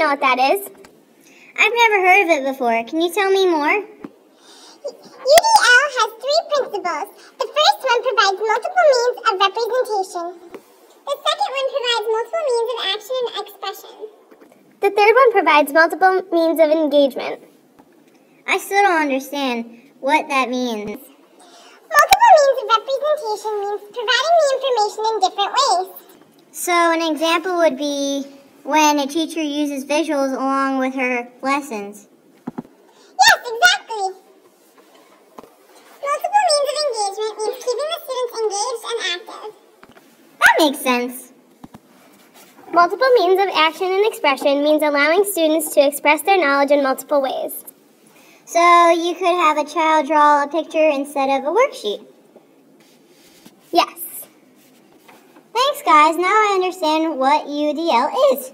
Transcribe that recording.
know what that is. I've never heard of it before. Can you tell me more? UDL has 3 principles. The first one provides multiple means of representation. The second one provides multiple means of action and expression. The third one provides multiple means of engagement. I still don't understand what that means. Multiple means of representation means providing the information in different ways. So an example would be when a teacher uses visuals along with her lessons. Yes, exactly. Multiple means of engagement means keeping the students engaged and active. That makes sense. Multiple means of action and expression means allowing students to express their knowledge in multiple ways. So you could have a child draw a picture instead of a worksheet. Yes. Thanks, guys. Now I understand what UDL is.